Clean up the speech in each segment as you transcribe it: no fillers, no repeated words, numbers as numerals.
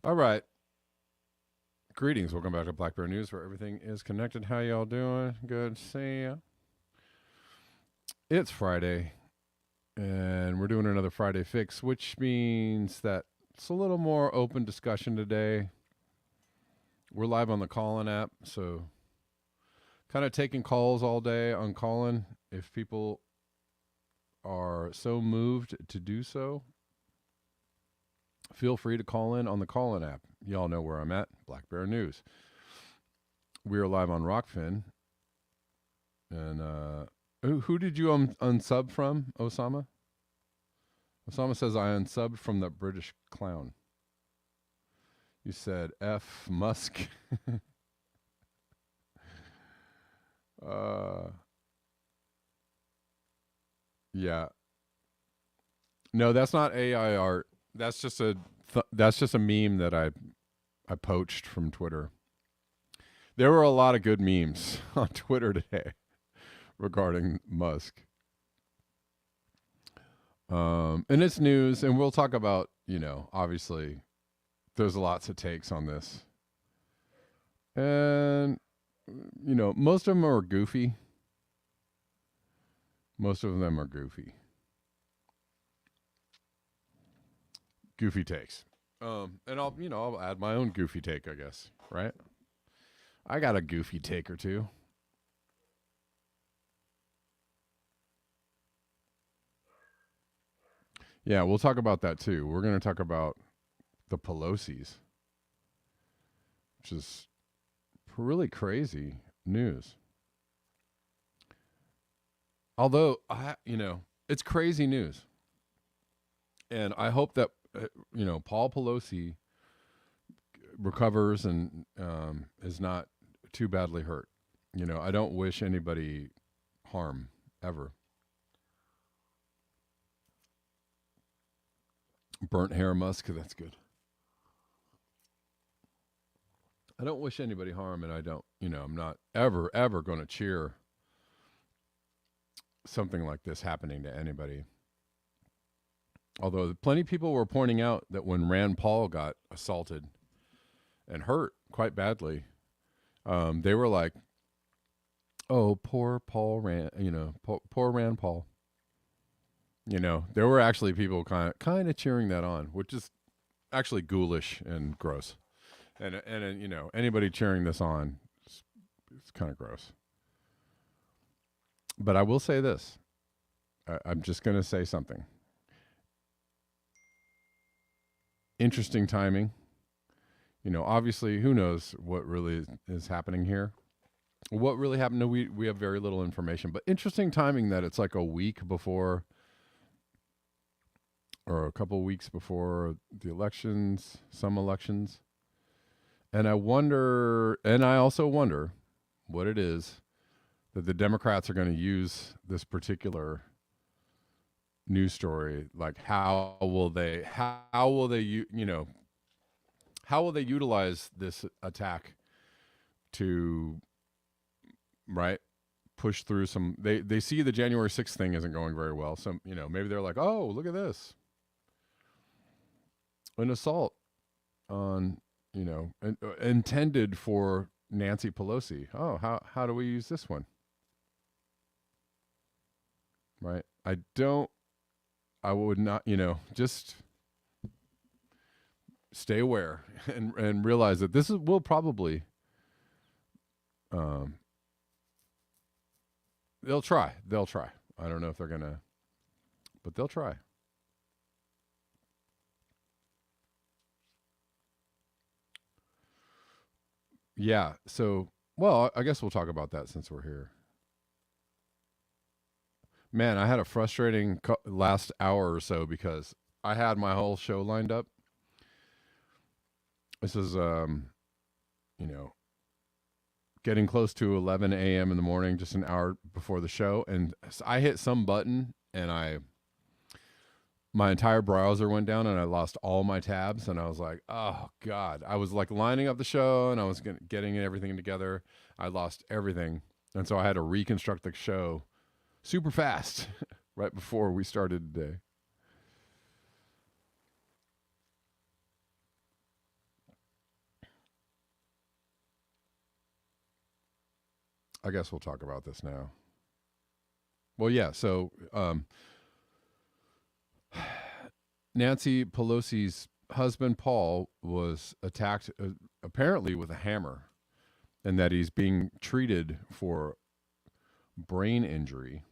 All right. Greetings. Welcome back to Black Bear News, where everything is connected. How y'all doing? Good to see ya. It's Friday, and we're doing another Friday fix, which means that it's a little more open discussion today. We're live on the Callin app, so kind of taking calls all day on Callin. If people are so moved to do so, feel free to call in on the Callin app. Y'all know where I'm at, Black Bear News. We are live on Rockfin. And who did you unsub from, Osama? Osama says, I unsubbed from the British clown. You said F Musk. Yeah. No, that's not AI art. That's just a meme that I poached from Twitter. There were a lot of good memes on Twitter today regarding Musk. And it's news, and we'll talk about, obviously there's lots of takes on this. And, most of them are goofy. Most of them are goofy. Goofy takes. And I'll add my own goofy take, I guess, right? I got a goofy take or two. Yeah, we'll talk about that too. We're going to talk about the Pelosi's, which is really crazy news. Although, it's crazy news. And I hope that, Paul Pelosi recovers and is not too badly hurt. I don't wish anybody harm ever. Burnt hair Musk, that's good. I don't wish anybody harm, and I don't, I'm not ever going to cheer something like this happening to anybody. Although plenty of people were pointing out that when Rand Paul got assaulted and hurt quite badly, they were like, "Oh, poor Paul Rand," poor Rand Paul. There were actually people kind of cheering that on, which is actually ghoulish and gross. And anybody cheering this on, it's kind of gross. But I will say this: I'm just going to say something. Interesting timing. Obviously, who knows what really is happening here? What really happened? No, we have very little information. But interesting timing that it's like a week before, or a couple of weeks before the elections, some elections. And I also wonder what it is that the Democrats are going to use this particular news story. Like, how will they utilize this attack to, right, push through some, they see the January 6th thing isn't going very well. So, maybe they're like, oh, look at this. An assault on, intended for Nancy Pelosi. Oh, how do we use this one? Right? I would not, just stay aware and realize that will probably, they'll try. I don't know if they're going to, but they'll try. Yeah. So, well, I guess we'll talk about that since we're here. Man, I had a frustrating last hour or so because I had my whole show lined up. This is, getting close to 11 a.m. in the morning, just an hour before the show. And I hit some button and my entire browser went down and I lost all my tabs. And I was like, oh, God. I was like lining up the show and I was getting everything together. I lost everything. And so I had to reconstruct the show super fast right before we started today. I guess we'll talk about this now. Well, yeah. So Nancy Pelosi's husband Paul was attacked apparently with a hammer, and that he's being treated for brain injury.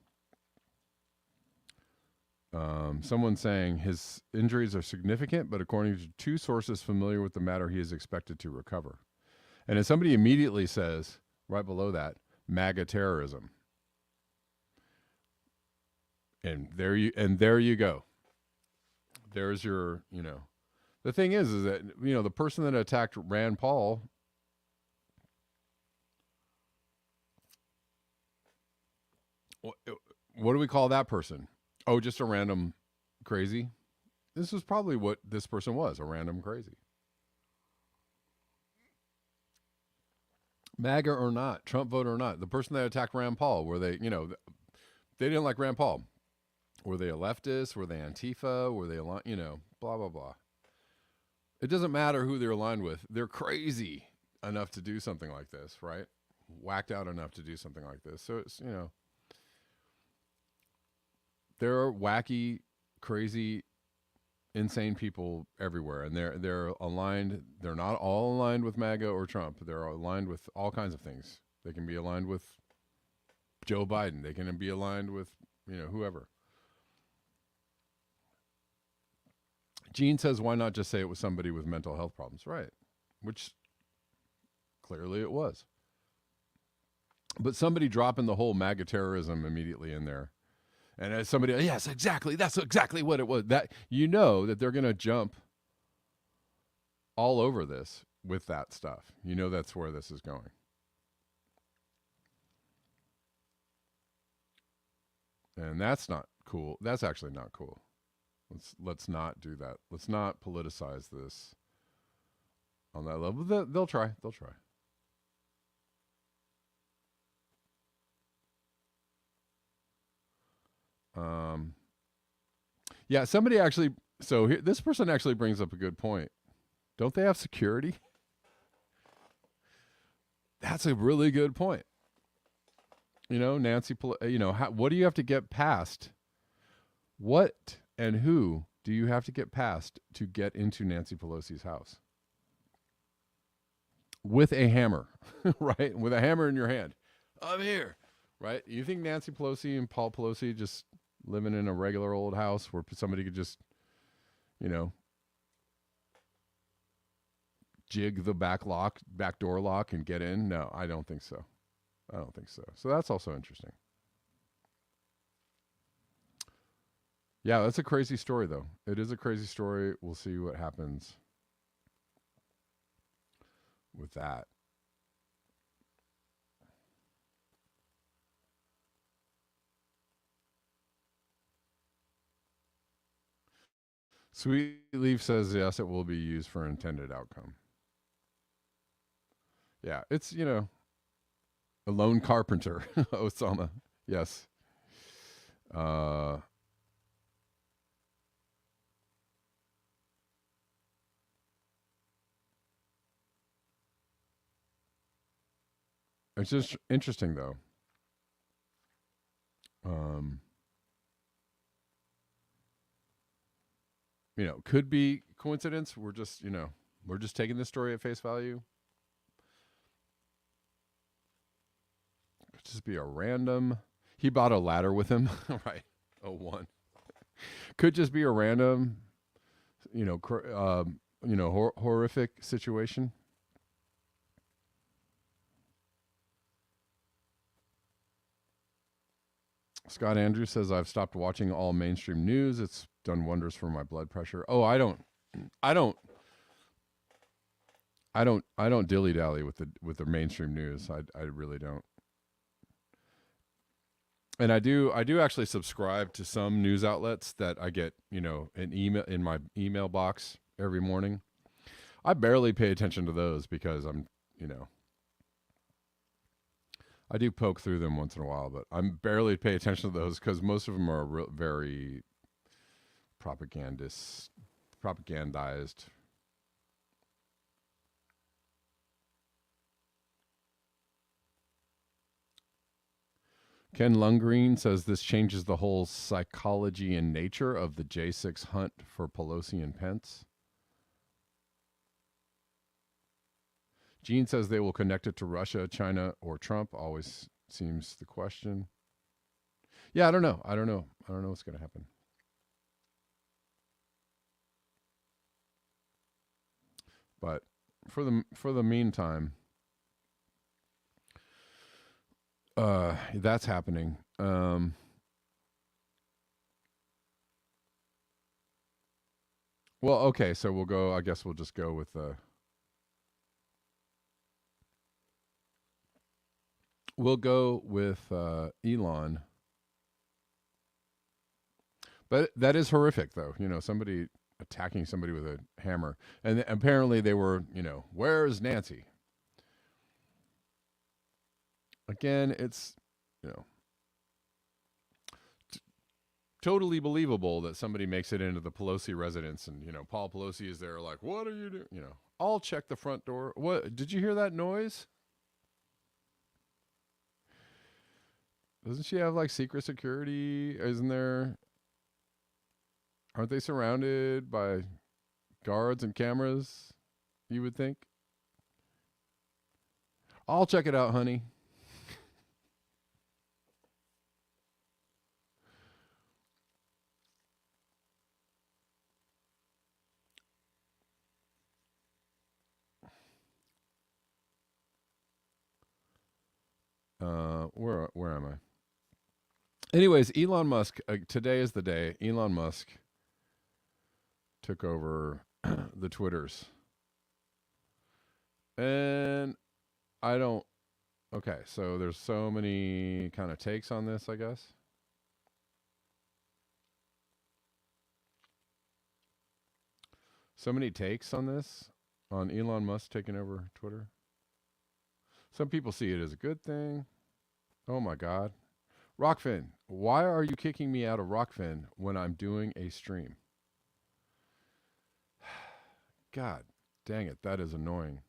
Someone saying his injuries are significant, but according to two sources familiar with the matter, he is expected to recover. And then somebody immediately says, right below that, MAGA terrorism. And there you go. There's your, the thing is that, the person that attacked Rand Paul, what do we call that person? Oh, just a random crazy? This was probably what this person was, a random crazy. MAGA or not, Trump voter or not, the person that attacked Rand Paul, were they, they didn't like Rand Paul. Were they a leftist? Were they Antifa? Were they aligned? Blah, blah, blah. It doesn't matter who they're aligned with. They're crazy enough to do something like this, right? Whacked out enough to do something like this. So it's, there are wacky, crazy, insane people everywhere, and they're aligned. They're not all aligned with MAGA or Trump. They're aligned with all kinds of things. They can be aligned with Joe Biden. They can be aligned with whoever. Gene says, why not just say it was somebody with mental health problems? Right. Which clearly it was. But somebody dropping the whole MAGA terrorism immediately in there. And as somebody, yes, exactly. That's exactly what it was. That that they're going to jump all over this with that stuff. That's where this is going. And that's not cool. That's actually not cool. Let's not do that. Let's not politicize this on that level. They'll try. They'll try. Yeah, somebody actually. So this person actually brings up a good point. Don't they have security? That's a really good point. Nancy. What do you have to get past? What and who do you have to get past to get into Nancy Pelosi's house? With a hammer, right? With a hammer in your hand. I'm here, right? You think Nancy Pelosi and Paul Pelosi just living in a regular old house where somebody could just, jig the back door lock and get in? No, I don't think so. I don't think so. So that's also interesting. Yeah, that's a crazy story, though. It is a crazy story. We'll see what happens with that. Sweet Leaf says, yes, it will be used for intended outcome. Yeah, it's, a lone carpenter, Osama. Yes. It's just interesting, though. Could be coincidence. We're just taking this story at face value. Could just be a random. He bought a ladder with him, right? Oh, one. Could just be a random, horrific situation. Scott Andrews says, I've stopped watching all mainstream news. It's done wonders for my blood pressure. Oh, I don't dilly dally with the mainstream news. I really don't. And I do actually subscribe to some news outlets that I get, an email in my email box every morning. I barely pay attention to those because I'm, I do poke through them once in a while, but I'm barely pay attention to those because most of them are very propagandized. Ken Lundgren says this changes the whole psychology and nature of the J6 hunt for Pelosi and Pence. Gene says they will connect it to Russia, China, or Trump. Always seems the question. Yeah, I don't know. I don't know what's going to happen. But for the meantime, that's happening. Well, okay, so we'll go. I guess we'll just go with Elon. But that is horrific, though. Somebody attacking somebody with a hammer, and apparently they were, where's Nancy? Again, it's, totally believable that somebody makes it into the Pelosi residence, and Paul Pelosi is there, like, what are you doing? I'll check the front door. What did you hear that noise? Doesn't she have like secret security? Isn't there? Aren't they surrounded by guards and cameras? You would think. I'll check it out, honey. Where am I? Anyways, Elon Musk. Today is the day Elon Musk took over the Twitters, and I don't. Okay, so there's so many kind of takes on this, I guess. So many takes on this, on Elon Musk taking over Twitter. Some people see it as a good thing. Oh my God. Rockfin, why are you kicking me out of Rockfin when I'm doing a stream? God dang it, that is annoying.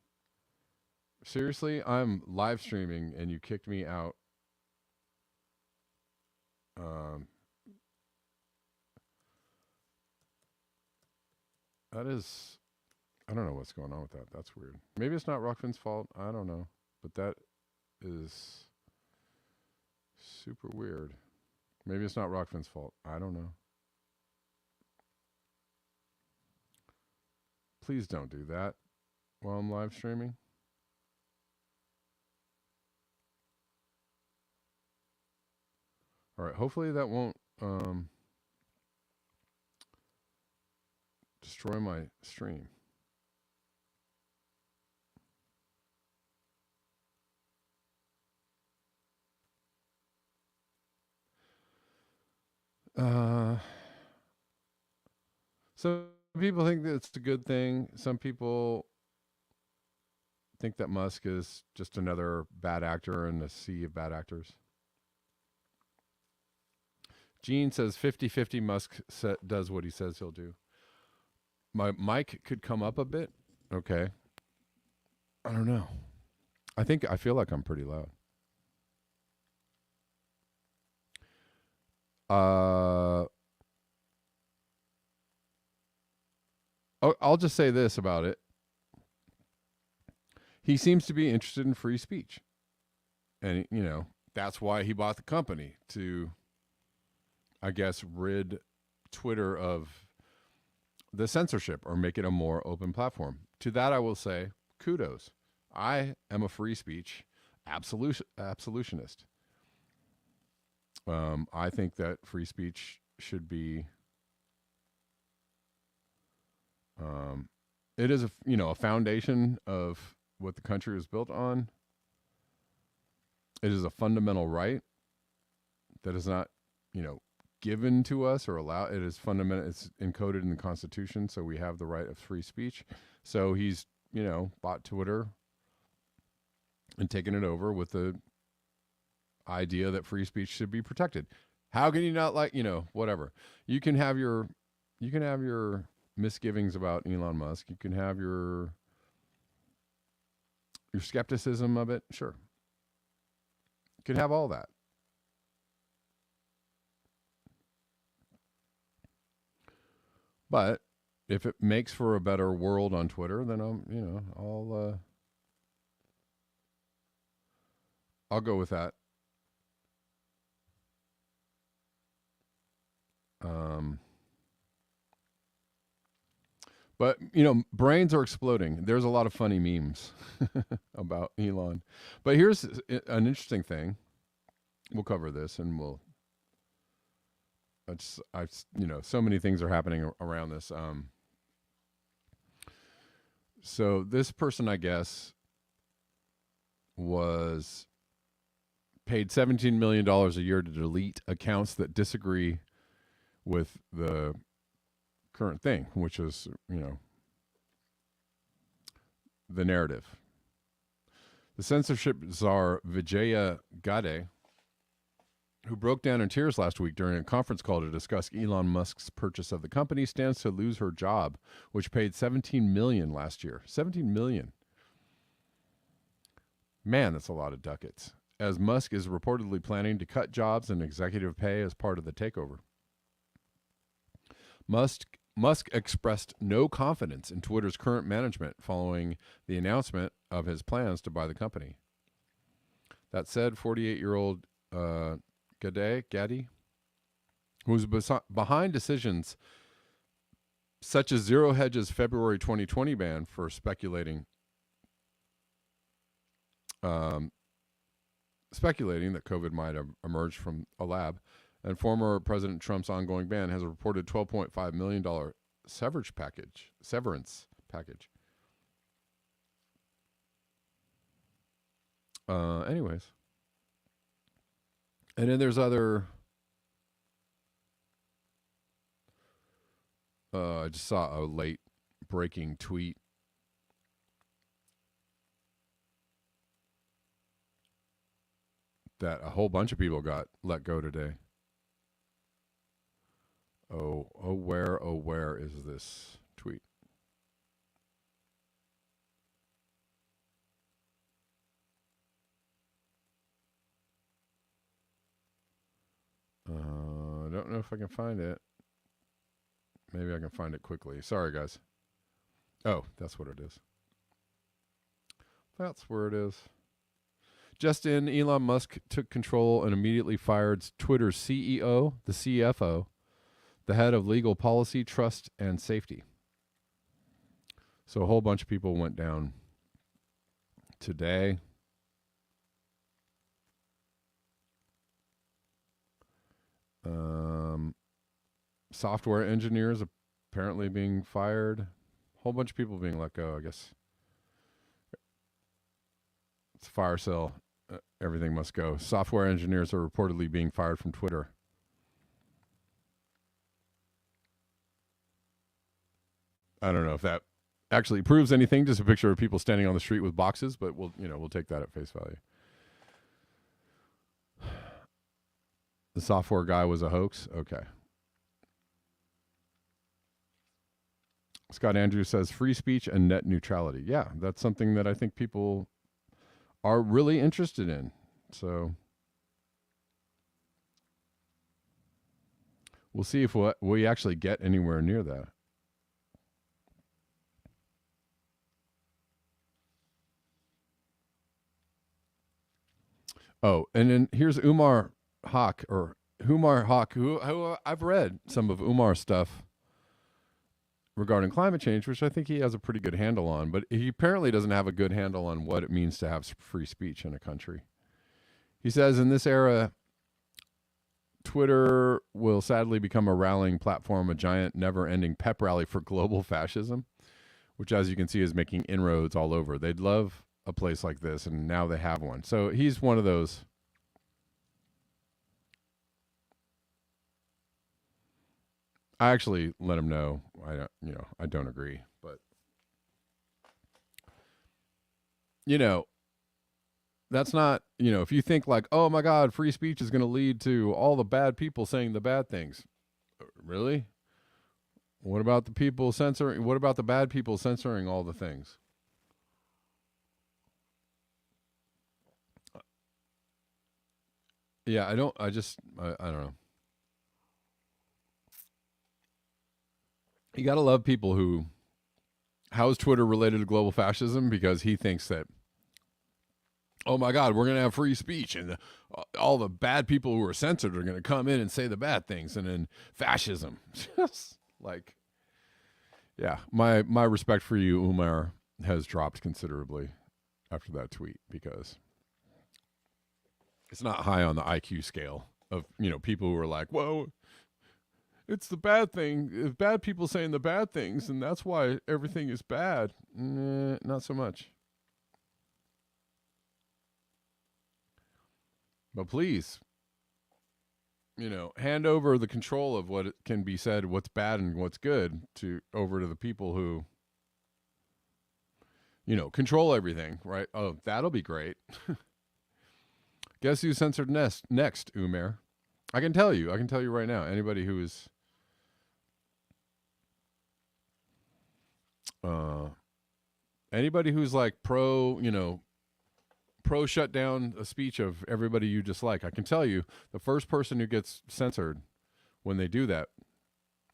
Seriously, I'm live streaming and you kicked me out. That is, I don't know what's going on with that. That's weird. Maybe it's not Rockfin's fault. I don't know. But that is super weird. Maybe it's not Rockfin's fault. I don't know. Please don't do that while I'm live streaming. All right. Hopefully that won't destroy my stream. Some people think that it's a good thing. Some people think that Musk is just another bad actor in a sea of bad actors. Gene says 50-50 Musk does what he says he'll do. My mic could come up a bit. Okay. I don't know. I feel like I'm pretty loud. I'll just say this about it. He seems to be interested in free speech. And, that's why he bought the company, to, I guess, rid Twitter of the censorship or make it a more open platform. To that, I will say, kudos. I am a free speech absolutionist. I think that free speech should be. It is a foundation of what the country was built on. It is a fundamental right that is not, given to us or allowed. It is fundamental. It's encoded in the Constitution, so we have the right of free speech. So he's, bought Twitter and taken it over with the idea that free speech should be protected. How can you not whatever? You can have your misgivings about Elon Musk. You can have your skepticism of it. Sure. You can have all that. But if it makes for a better world on Twitter, then I'll go with that. Um, but brains are exploding. There's a lot of funny memes about Elon. But here's an interesting thing. We'll cover this, and so many things are happening around this. So this person, I guess, was paid $17 million a year to delete accounts that disagree with the current thing, which is, the narrative. The censorship czar Vijaya Gade, who broke down in tears last week during a conference call to discuss Elon Musk's purchase of the company, stands to lose her job, which paid $17 million last year. $17 million. Man, that's a lot of ducats. As Musk is reportedly planning to cut jobs and executive pay as part of the takeover. Musk expressed no confidence in Twitter's current management following the announcement of his plans to buy the company. That said, 48-year-old Gadi, who's behind decisions such as Zero Hedge's February 2020 ban for speculating that COVID might have emerged from a lab, and former President Trump's ongoing ban, has a reported $12.5 million severance package. Anyways. And then there's other... I just saw a late breaking tweet. That a whole bunch of people got let go today. Where is this tweet? I don't know if I can find it. Maybe I can find it quickly. Sorry, guys. Oh, that's what it is. That's where it is. Just in, Elon Musk took control and immediately fired Twitter's CEO, the CFO, the head of legal policy, trust, and safety. So a whole bunch of people went down today. Software engineers apparently being fired. A whole bunch of people being let go, I guess. It's a fire sale. Everything must go. Software engineers are reportedly being fired from Twitter. I don't know if that actually proves anything. Just a picture of people standing on the street with boxes, but we'll take that at face value. The software guy was a hoax? Okay. Scott Andrews says free speech and net neutrality. Yeah, that's something that I think people are really interested in. So we'll see if we actually get anywhere near that. Oh, and then here's Umar Haq, who I've read some of Umar's stuff regarding climate change, which I think he has a pretty good handle on, but he apparently doesn't have a good handle on what it means to have free speech in a country. He says in this era, Twitter will sadly become a rallying platform, a giant never-ending pep rally for global fascism, which, as you can see, is making inroads all over. They'd love a place like this, and now they have one. So he's one of those. I actually let him know I don't agree, but that's not, if you think like, oh my God, free speech is going to lead to all the bad people saying the bad things. Really? What about the people censoring? What about the bad people censoring all the things? Yeah, I don't know. You got to love people who, how is Twitter related to global fascism? Because he thinks that, oh my God, we're going to have free speech and all the bad people who are censored are going to come in and say the bad things, and then fascism. Just like, yeah, my respect for you, Umar, has dropped considerably after that tweet, because it's not high on the IQ scale of, people who are like, whoa, it's the bad thing. Bad people saying the bad things, and that's why everything is bad. Not so much. But please, hand over the control of what can be said, what's bad and what's good, over to the people who, control everything, right? Oh, that'll be great. Guess who's censored next, Umair? I can tell you right now. Anybody who is anybody who's like pro shut down a speech of everybody you dislike, I can tell you the first person who gets censored when they do that,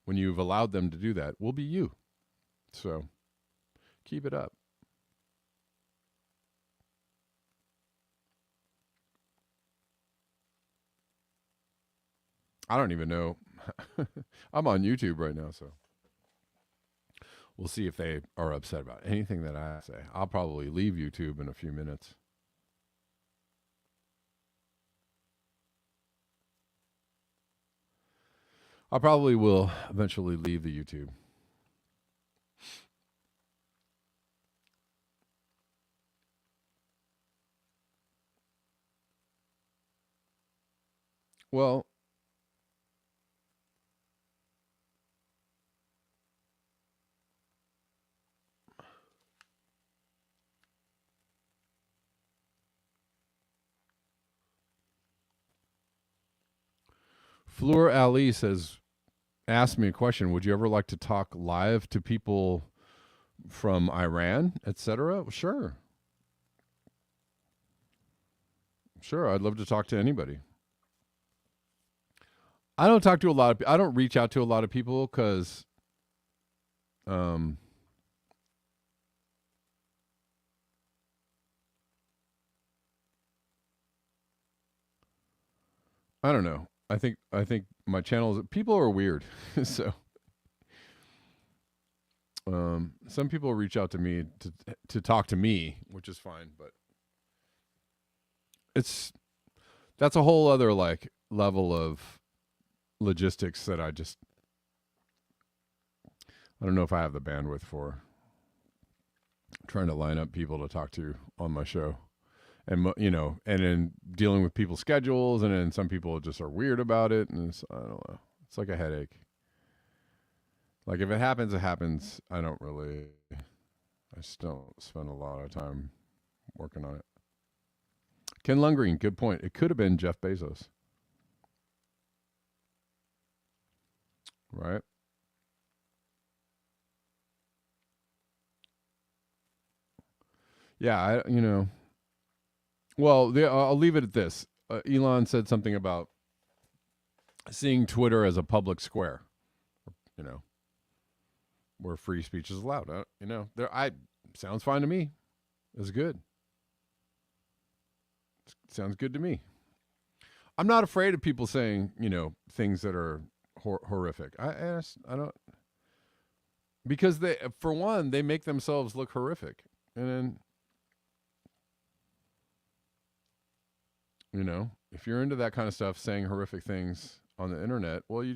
when you've allowed them to do that, will be you. So keep it up. I don't even know. I'm on YouTube right now, so we'll see if they are upset about anything that I say. I'll probably leave YouTube in a few minutes. I probably will eventually leave the YouTube. Well, Fleur Ali says, asked me a question. Would you ever like to talk live to people from Iran, etc.? Sure. Sure, I'd love to talk to anybody. I don't talk to a lot of I don't reach out to a lot of people because I don't know. I think my channels, people are weird. So some people reach out to me to talk to me, which is fine, but that's a whole other like level of logistics that I don't know if I have the bandwidth for. Trying to line up people to talk to on my show, and and then dealing with people's schedules, and then some people just are weird about it, and I don't know. It's like a headache. Like if it happens, it happens. I just don't spend a lot of time working on it. Ken Lundgren, good point. It could have been Jeff Bezos. Right? Yeah, well, I'll leave it at this. Elon said something about seeing Twitter as a public square, where free speech is allowed. Sounds fine to me. It's good. Sounds good to me. I'm not afraid of people saying, things that are horrific. I don't, because for one, they make themselves look horrific, and then, if you're into that kind of stuff, saying horrific things on the internet, well, you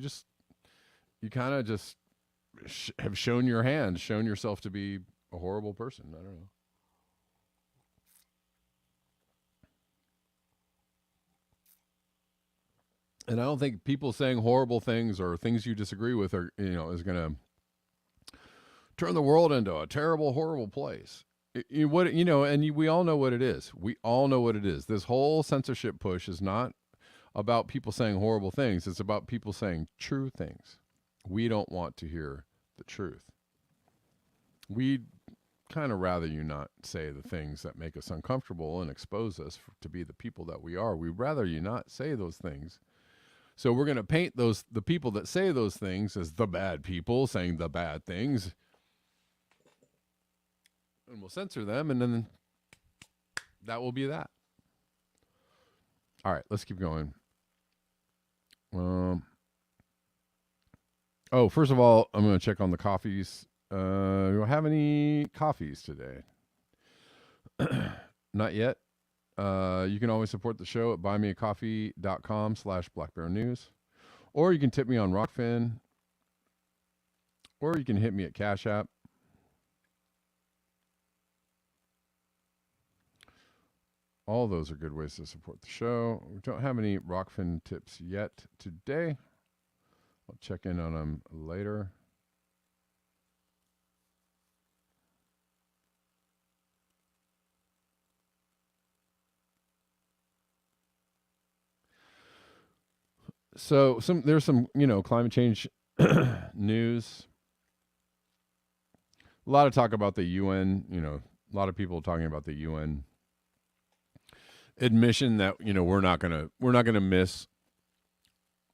kind of just have shown yourself to be a horrible person. I don't know. And I don't think people saying horrible things or things you disagree with are, is going to turn the world into a terrible, horrible place. We all know what it is. We all know what it is. This whole censorship push is not about people saying horrible things. It's about people saying true things. We don't want to hear the truth. We'd kind of rather you not say the things that make us uncomfortable and expose us to be the people that we are. We'd rather you not say those things So we're going to paint the people that say those things as the bad people saying the bad things, and we'll censor them, and then that will be that. All right, let's keep going. First of all, I'm going to check on the coffees. Do I have any coffees today? Not yet. You can always support the show at buymeacoffee.com/blackbearnews. Or you can tip me on Rockfin. Or you can hit me at Cash App. All those are good ways to support the show. We don't have any Rockfin tips yet today. I'll check in on them later. So there's some climate change news. A lot of talk about the UN. A lot of people talking about the UN admission that we're not gonna miss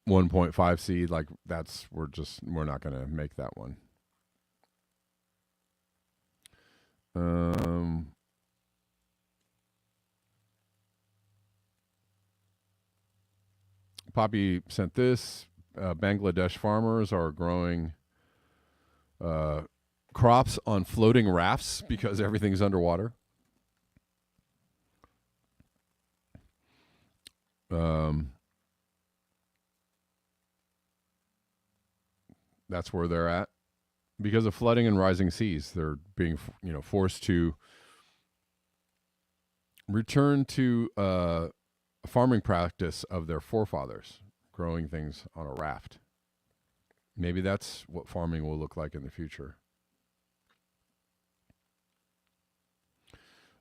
1.5 C. Like we're not gonna make that one. Poppy sent this. Bangladesh farmers are growing crops on floating rafts because everything's underwater. That's where they're at. Because of flooding and rising seas, they're being forced to return to a farming practice of their forefathers, growing things on a raft. Maybe that's what farming will look like in the future.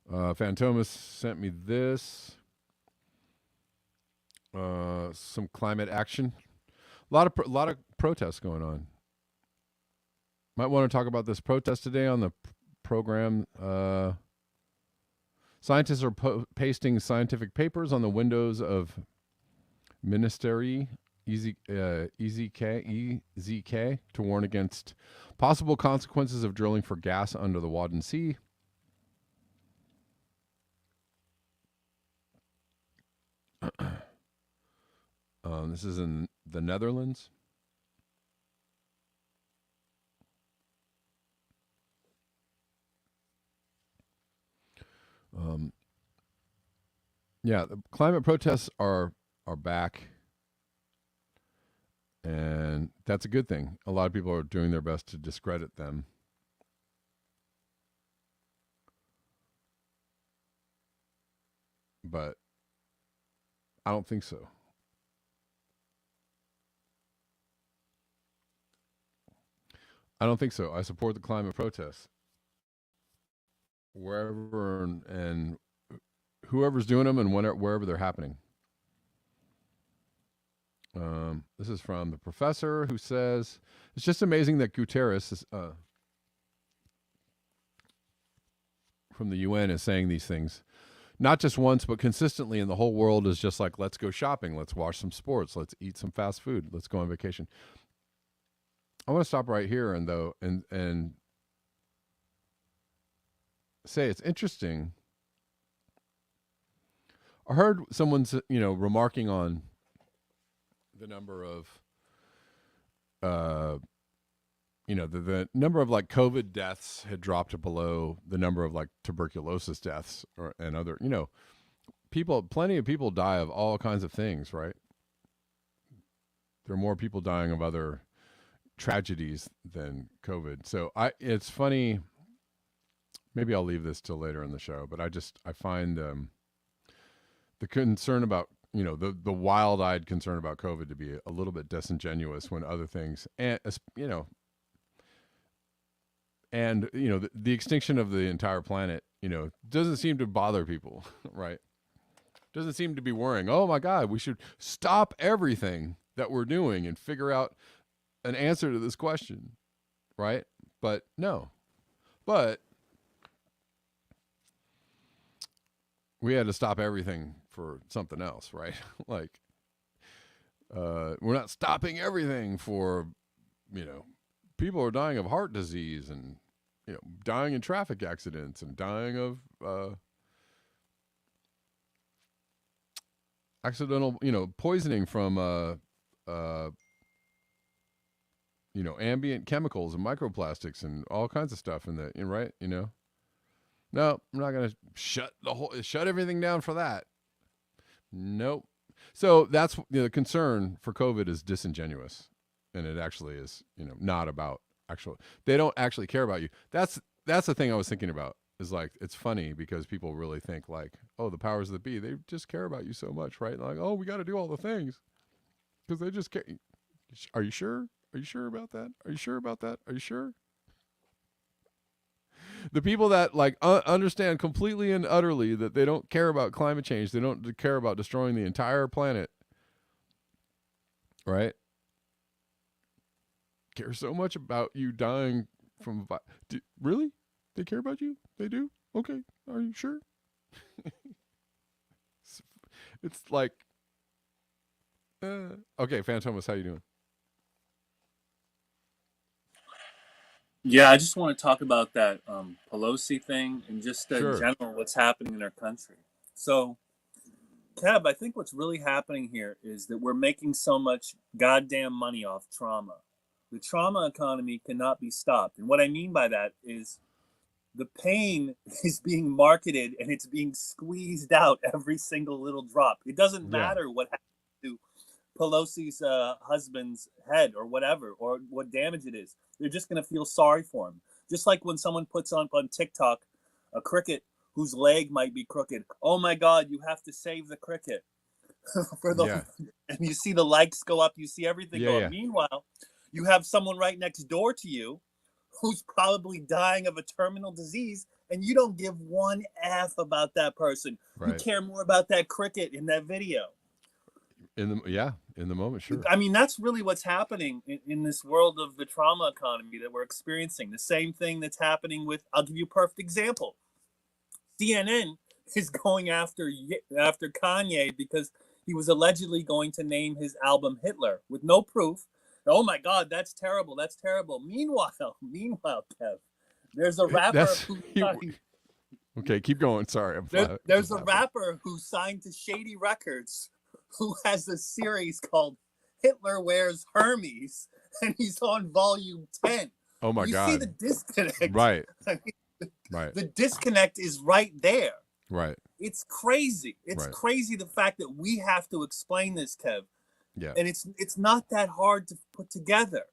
Phantomas sent me this. Some climate action. A lot of protests going on. Might want to talk about this protest today on the program. Scientists are pasting scientific papers on the windows of Ministeri EZK to warn against possible consequences of drilling for gas under the Wadden Sea. This is in the Netherlands. The climate protests are back, and that's a good thing. A lot of people are doing their best to discredit them. But I don't think so. I support the climate protests. Wherever and whoever's doing them and wherever they're happening. This is from the professor who says, it's just amazing that Guterres is, from the UN is saying these things. Not just once, but consistently, and the whole world is just like, let's go shopping, let's watch some sports, let's eat some fast food, let's go on vacation. I want to stop right here and say it's interesting. I heard someone's remarking on the number of the number of like COVID deaths had dropped below the number of like tuberculosis deaths and other plenty of people die of all kinds of things, right? There are more people dying of other tragedies than COVID. So it's funny. Maybe I'll leave this till later in the show, but I find the concern about the wild-eyed concern about COVID to be a little bit disingenuous when other things and the extinction of the entire planet doesn't seem to bother people, right? Doesn't seem to be worrying. Oh my God, we should stop everything that we're doing and figure out an answer to this question, right? But no, we had to stop everything for something else, right? Like we're not stopping everything for, people are dying of heart disease and, dying in traffic accidents and dying of accidental, poisoning from, ambient chemicals and microplastics and all kinds of stuff in the, right? No, I'm not going to shut everything down for that. Nope. So that's the concern for COVID is disingenuous, and it actually is, not about actual. They don't actually care about you. That's the thing I was thinking about. Is like it's funny because people really think like, oh, the powers that be, they just care about you so much, right? Like, oh, we got to do all the things because they just care. Are you sure? Are you sure about that? Are you sure about that? Are you sure? The people that like understand completely and utterly that they don't care about climate change, they don't care about destroying the entire planet, right? Care so much about you dying from really? They care about you? They do? Okay. Are you sure? It's like okay, Phantomas, how you doing? Yeah, I just want to talk about that Pelosi thing and just in Sure. general what's happening in our country. So, Kev, I think what's really happening here is that we're making so much goddamn money off trauma. The trauma economy cannot be stopped. And what I mean by that is the pain is being marketed and it's being squeezed out every single little drop. It doesn't Yeah. matter what happens to Pelosi's husband's head or whatever, or what damage it is. They're just going to feel sorry for him. Just like when someone puts on TikTok a cricket whose leg might be crooked. Oh my God, you have to save the cricket. Yeah. And you see the likes go up, you see everything Yeah, go up. yeah. Meanwhile, you have someone right next door to you who's probably dying of a terminal disease, and you don't give one F about that person. You Right. care more about that cricket in that video. In the moment, sure. I mean, that's really what's happening in this world of the trauma economy that we're experiencing. The same thing that's happening with, I'll give you a perfect example. CNN is going after Kanye because he was allegedly going to name his album Hitler with no proof. Oh my God, that's terrible. That's terrible. Meanwhile, Kev, there's a rapper who okay, keep going. Sorry, there's a rapper who signed to Shady Records who has a series called Hitler Wears Hermes, and he's on volume 10. Oh my God. You see the disconnect. Right. I mean, right. The disconnect is right there. Right. It's crazy. It's crazy the fact that we have to explain this, Kev. Yeah. And it's not that hard to put together.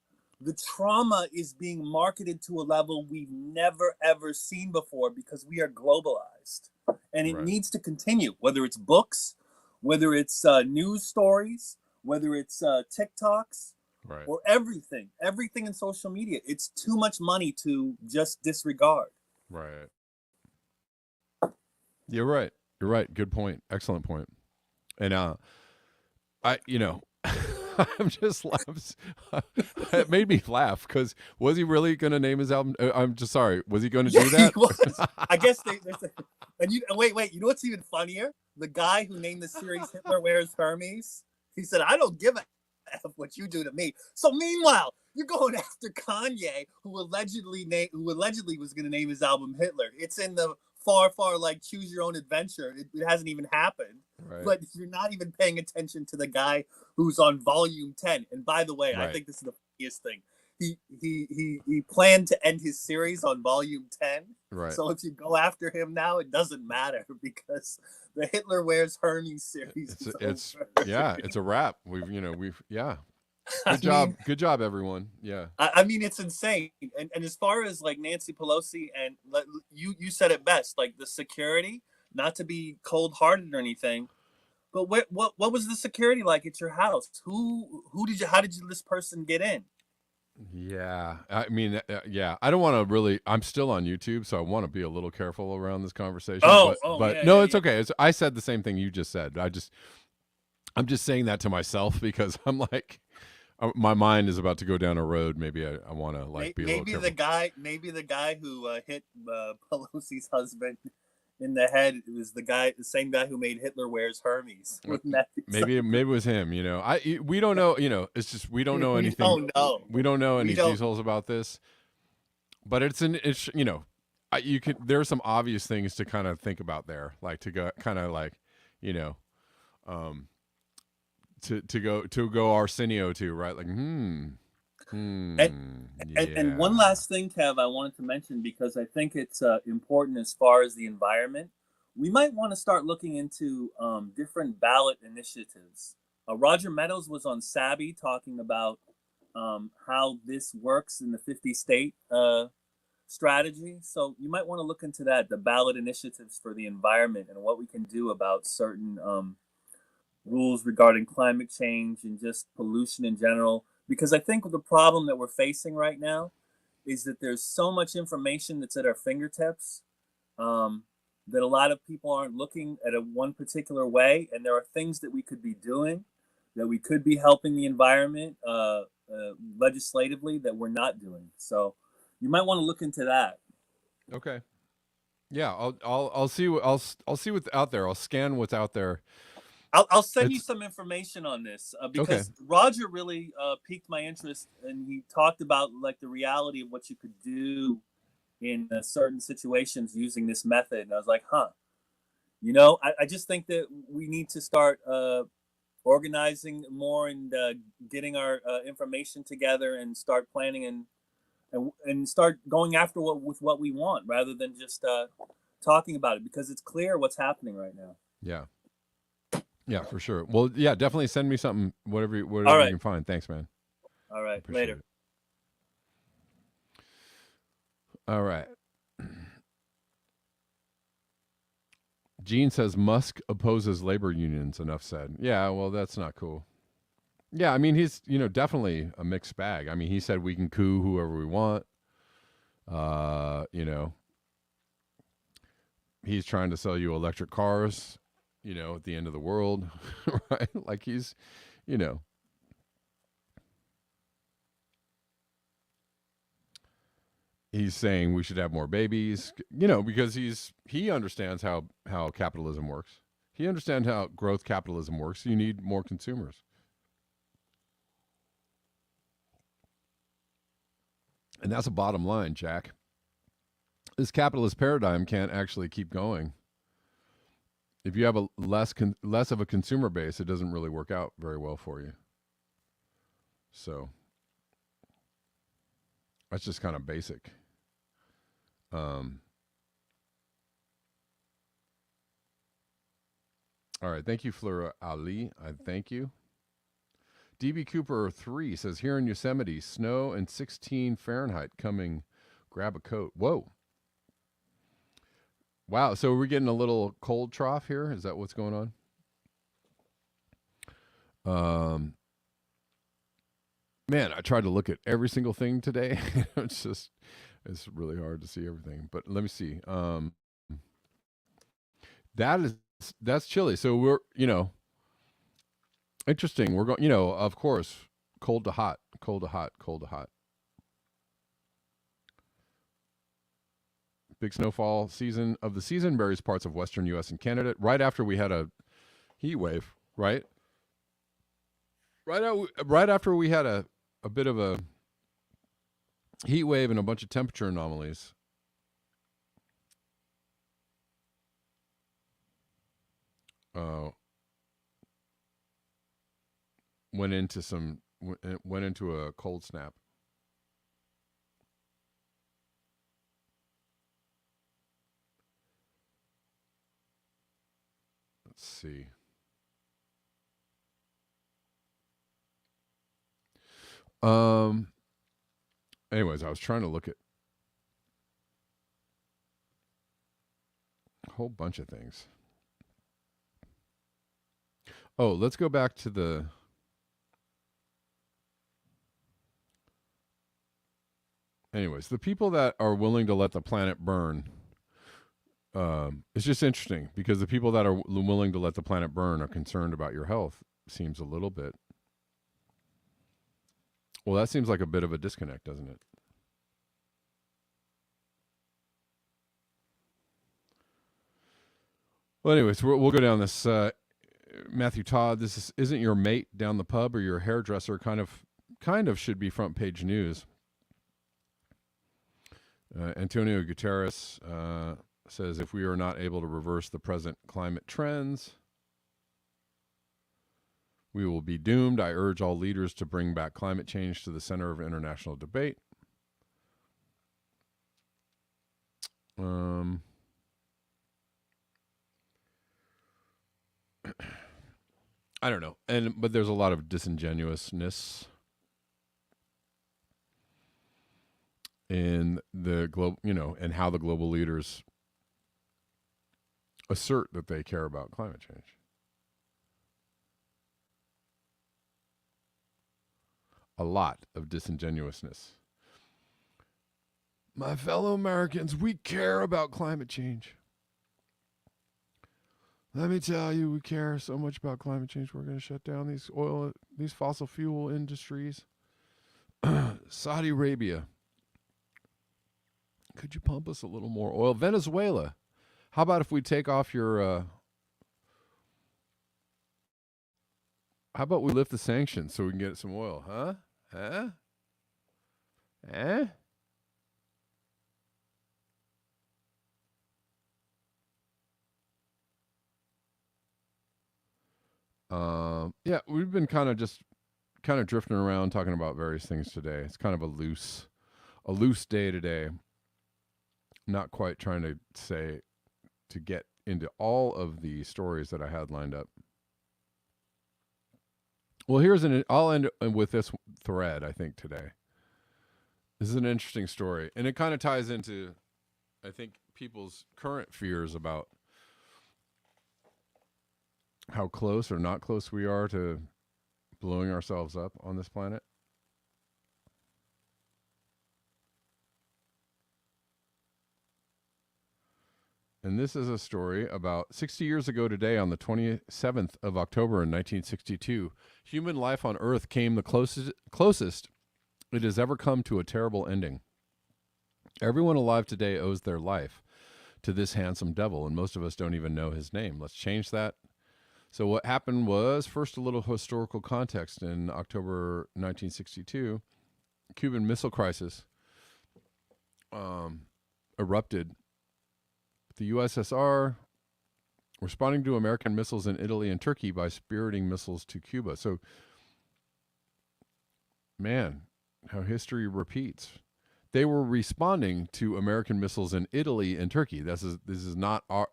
The trauma is being marketed to a level we've never ever seen before because we are globalized. And it needs to continue, whether it's books, whether it's news stories, whether it's TikToks, or everything in social media. It's too much money to just disregard. Right. You're right. You're right. Good point. Excellent point. And I'm just it made me laugh because was he really going to name his album? I'm just sorry. Was he going to do that? He was. I guess and wait. You know what's even funnier? The guy who named the series Hitler Wears Hermes, he said, "I don't give a F what you do to me." So meanwhile, you're going after Kanye, who allegedly was going to name his album Hitler. It's in the far like Choose Your Own Adventure. It hasn't even happened. Right. But you're not even paying attention to the guy who's on volume 10. And by the way, I think this is the funniest thing. He planned to end his series on volume 10. Right. So if you go after him now, it doesn't matter because the Hitler Wears Hermes series. It's a wrap. We've Good job, everyone. Yeah. I mean, it's insane. And as far as like Nancy Pelosi and you said it best, like the security, not to be cold-hearted or anything, but what was the security like at your house? How did this person get in? Yeah. I mean, I don't want to really, I'm still on YouTube, so I want to be a little careful around this conversation. It's okay. I said the same thing you just said. I'm just saying that to myself because I'm like, my mind is about to go down a road. Maybe I want to be a little careful. Maybe the guy who hit Pelosi's husband in the head it was the same guy who made Hitler Wears Hermes. Maybe it was him. We don't know. It's just we don't know We anything. don't know. We don't know We any don't. details about this. But you could. There are some obvious things to kind of think about there, like to go kind of like, you know, um, to go Arsenio to, right? Like, And one yeah. last thing, Kev, I wanted to mention because I think it's important as far as the environment. We might want to start looking into different ballot initiatives. Roger Meadows was on Sabby talking about how this works in the 50 state strategy. So you might want to look into that, the ballot initiatives for the environment and what we can do about certain rules regarding climate change and just pollution in general. Because I think the problem that we're facing right now is that there's so much information that's at our fingertips um, that a lot of people aren't looking at it one particular way. And there are things that we could be doing, that we could be helping the environment legislatively that we're not doing. So you might want to look into that. Okay. Yeah, I'll see I'll see what's out there. I'll scan what's out there. I'll send you It's some information on this okay. because Roger really piqued my interest, and he talked about like the reality of what you could do in certain situations using this method. And I was like, huh. I just think that we need to start organizing more and getting our information together and start planning and start going after what we want rather than just talking about it because it's clear what's happening right now. Yeah. Yeah, for sure. Well, yeah, definitely send me something, whatever All you right. can find. Thanks, man. All right. Appreciate Later. it. All right. Gene says Musk opposes labor unions. Enough said. Yeah, well, that's not cool. Yeah, I mean, he's definitely a mixed bag. I mean, he said we can coup whoever we want. Uh, you know, he's trying to sell you electric cars. At the end of the world, right? Like you know, he's saying we should have more babies. Because he understands how capitalism works. He understands how growth capitalism works. You need more consumers. And that's a bottom line, Jack. This capitalist paradigm can't actually keep going. If you have a less of a consumer base, it doesn't really work out very well for you. So that's just kind of basic. Um, all right, thank you, Fleur Ali. I thank you. DB Cooper 3 says here in Yosemite, snow and 16 Fahrenheit coming. Grab a coat. Whoa. Wow. So are we getting a little cold trough here? Is that what's going on? Man, I tried to look at every single thing today. it's really hard to see everything. But let me see. That's chilly. So we're interesting. We're going. Of course, cold to hot, cold to hot, cold to hot. Big snowfall season of the season varies parts of western U.S. and Canada. Right after we had a heat wave, right? Right after we had a bit of a heat wave and a bunch of temperature anomalies. Went into a cold snap. Let's see. Anyways, I was trying to look at a whole bunch of things. Oh, let's go back to the anyways, the people that are willing to let the planet burn, it's just interesting because the people that are willing to let the planet burn are concerned about your health. Seems a little bit. Well, that seems like a bit of a disconnect, doesn't it? Well, anyways, we'll go down this. Matthew Todd, isn't your mate down the pub or your hairdresser kind of should be front page news. Antonio Guterres says if we are not able to reverse the present climate trends, we will be doomed. I urge all leaders to bring back climate change to the center of international debate. I don't know, but there's a lot of disingenuousness in the globe, and how the global leaders assert that they care about climate change. A lot of disingenuousness. My fellow Americans, we care about climate change. Let me tell you, we care so much about climate change. We're going to shut down these fossil fuel industries. Saudi Arabia, could you pump us a little more oil? Venezuela, how about if we take off your, how about we lift the sanctions so we can get some oil, huh? Yeah, we've been kind of drifting around talking about various things today. It's kind of a loose day today. Not quite trying to get into all of the stories that I had lined up. Well, I'll end with this thread, I think, today. This is an interesting story, and it kind of ties into, I think, people's current fears about how close or not close we are to blowing ourselves up on this planet. And this is a story about 60 years ago today, on the 27th of October in 1962, human life on Earth came the closest it has ever come to a terrible ending. Everyone alive today owes their life to this handsome devil, and most of us don't even know his name. Let's change that. So what happened was, first, a little historical context. In October 1962, Cuban Missile Crisis erupted. The USSR responding to American missiles in Italy and Turkey by spiriting missiles to Cuba. So, man, how history repeats. They were responding to American missiles in Italy and Turkey. This is not our,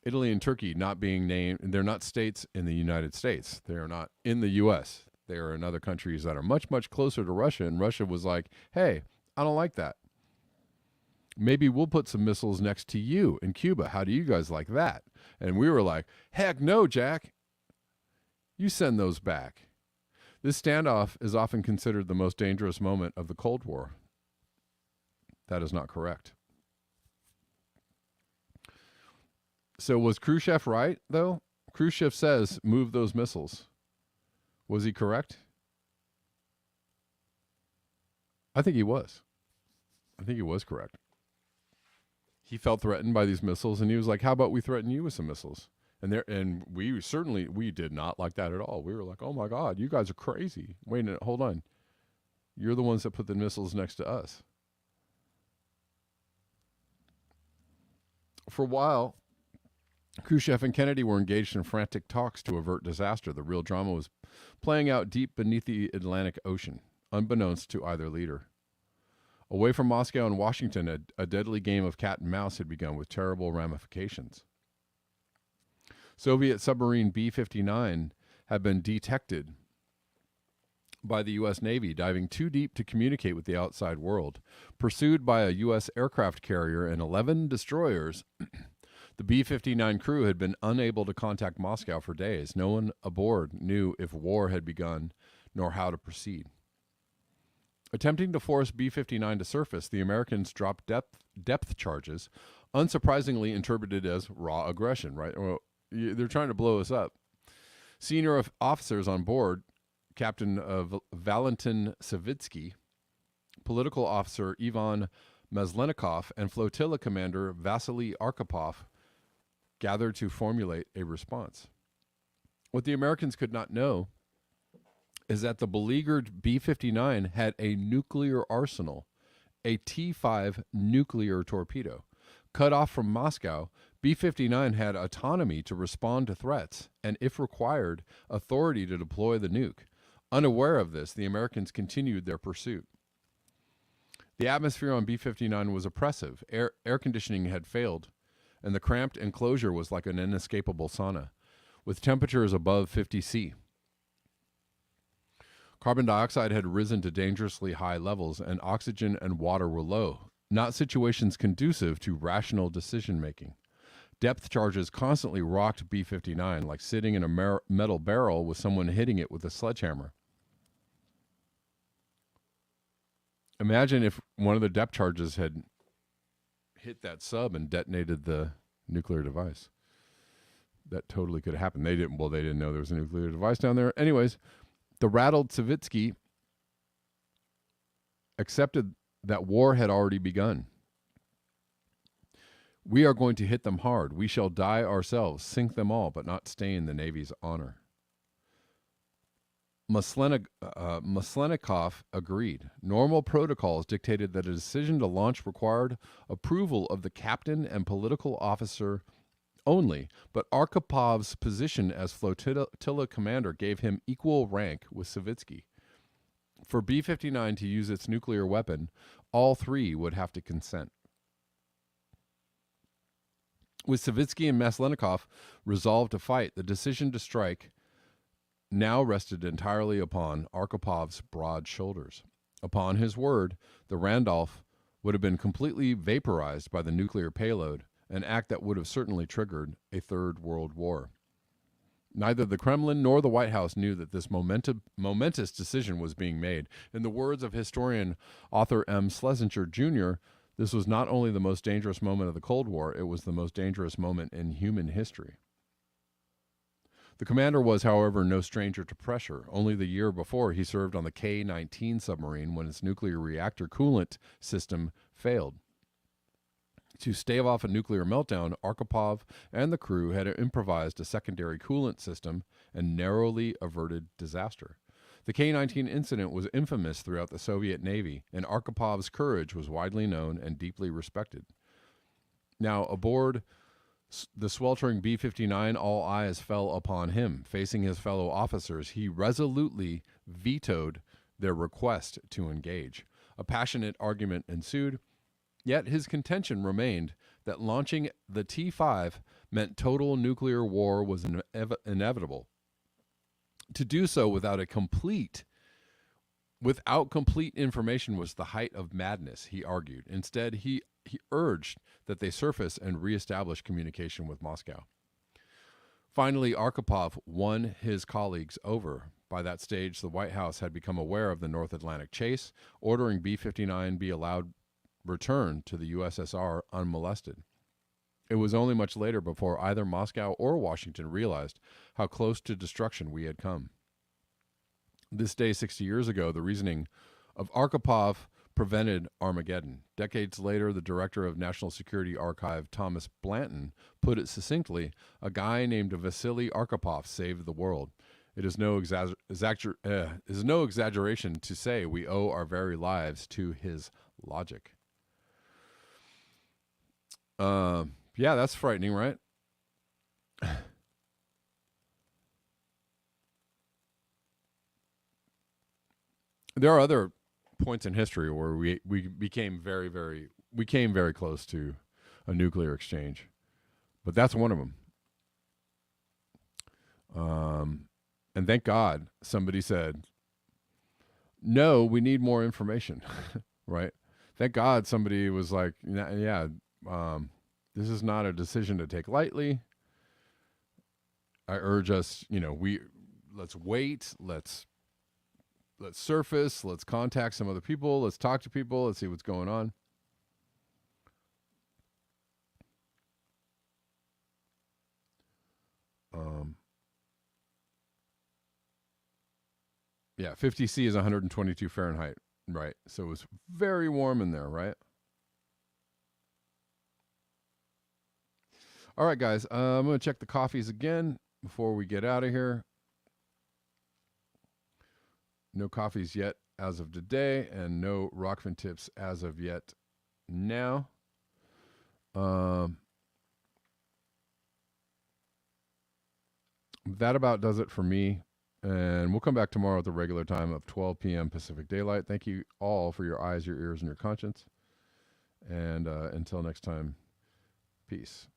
Italy and Turkey not being named. They're not states in the United States. They are not in the U.S. They are in other countries that are much, much closer to Russia. And Russia was like, hey, I don't like that. Maybe we'll put some missiles next to you in Cuba. How do you guys like that? And we were like, heck no, Jack. You send those back. This standoff is often considered the most dangerous moment of the Cold War. That is not correct. So was Khrushchev right, though? Khrushchev says, move those missiles. Was he correct? I think he was. I think he was correct. He felt threatened by these missiles, and he was like, how about we threaten you with some missiles? And we did not like that at all. We were like, oh my God, you guys are crazy. Wait a minute, hold on. You're the ones that put the missiles next to us. For a while, Khrushchev and Kennedy were engaged in frantic talks to avert disaster. The real drama was playing out deep beneath the Atlantic Ocean, unbeknownst to either leader. Away from Moscow and Washington, a deadly game of cat and mouse had begun with terrible ramifications. Soviet submarine B-59 had been detected by the U.S. Navy, diving too deep to communicate with the outside world. Pursued by a U.S. aircraft carrier and 11 destroyers, the B-59 crew had been unable to contact Moscow for days. No one aboard knew if war had begun, nor how to proceed. Attempting to force B-59 to surface, the Americans dropped depth charges, unsurprisingly interpreted as raw aggression, right? Well, they're trying to blow us up. Senior officers on board, Captain Valentin Savitsky, political officer Ivan Maslenikov, and flotilla commander Vasily Arkhipov gathered to formulate a response. What the Americans could not know is that the beleaguered B 59 had a nuclear arsenal, a T 5 nuclear torpedo. Cut off from Moscow, B 59 had autonomy to respond to threats and, if required, authority to deploy the nuke. Unaware of this, the Americans continued their pursuit. The atmosphere on B 59 was oppressive. Air conditioning had failed, and the cramped enclosure was like an inescapable sauna, with temperatures above 50 C. Carbon dioxide had risen to dangerously high levels, and oxygen and water were low, not situations conducive to rational decision-making. Depth charges constantly rocked B 59 like sitting in a metal barrel with someone hitting it with a sledgehammer. Imagine if one of the depth charges had hit that sub and detonated the nuclear device. That totally could have happened. They didn't know there was a nuclear device down there. Anyways, the rattled Savitsky accepted that war had already begun. We are going to hit them hard. We shall die ourselves, sink them all, but not stain the Navy's honor. Maslenikov agreed. Normal protocols dictated that a decision to launch required approval of the captain and political officer only, but Arkapov's position as flotilla commander gave him equal rank with Savitsky. For B-59 to use its nuclear weapon, all three would have to consent. With Savitsky and Maslenikov resolved to fight, the decision to strike now rested entirely upon Arkapov's broad shoulders. Upon his word, the Randolph would have been completely vaporized by the nuclear payload, an act that would have certainly triggered a Third World War. Neither the Kremlin nor the White House knew that this momentous decision was being made. In the words of historian Arthur M. Schlesinger, Jr., this was not only the most dangerous moment of the Cold War, it was the most dangerous moment in human history. The commander was, however, no stranger to pressure. Only the year before, he served on the K-19 submarine when its nuclear reactor coolant system failed. To stave off a nuclear meltdown, Arkhipov and the crew had improvised a secondary coolant system and narrowly averted disaster. The K-19 incident was infamous throughout the Soviet Navy, and Arkhipov's courage was widely known and deeply respected. Now, aboard the sweltering B-59, all eyes fell upon him. Facing his fellow officers, he resolutely vetoed their request to engage. A passionate argument ensued, yet his contention remained that launching the T-5 meant total nuclear war was inevitable. To do so without complete information was the height of madness, he argued. Instead, he urged that they surface and reestablish communication with Moscow. Finally, Arkhipov won his colleagues over. By that stage, the White House had become aware of the North Atlantic chase, ordering B-59 be allowed return to the USSR unmolested. It was only much later before either Moscow or Washington realized how close to destruction we had come. This day 60 years ago, the reasoning of Arkhipov prevented Armageddon. Decades later, the director of National Security Archive, Thomas Blanton, put it succinctly, a guy named Vasily Arkhipov saved the world. It is no exaggeration to say we owe our very lives to his logic. Yeah, that's frightening, right? There are other points in history where we became very close to a nuclear exchange, but that's one of them. And thank God somebody said, no, we need more information, right? Thank God somebody was like, yeah, this is not a decision to take lightly. I urge us, let's wait, let's surface, let's contact some other people, let's talk to people, let's see what's going on. Yeah, 50 C is 122 Fahrenheit, right? So it was very warm in there, right? All right, guys. I'm going to check the coffees again before we get out of here. No coffees yet as of today, and no Rockfin tips as of yet now. That about does it for me. And we'll come back tomorrow at the regular time of 12 p.m. Pacific Daylight. Thank you all for your eyes, your ears, and your conscience. And until next time, peace.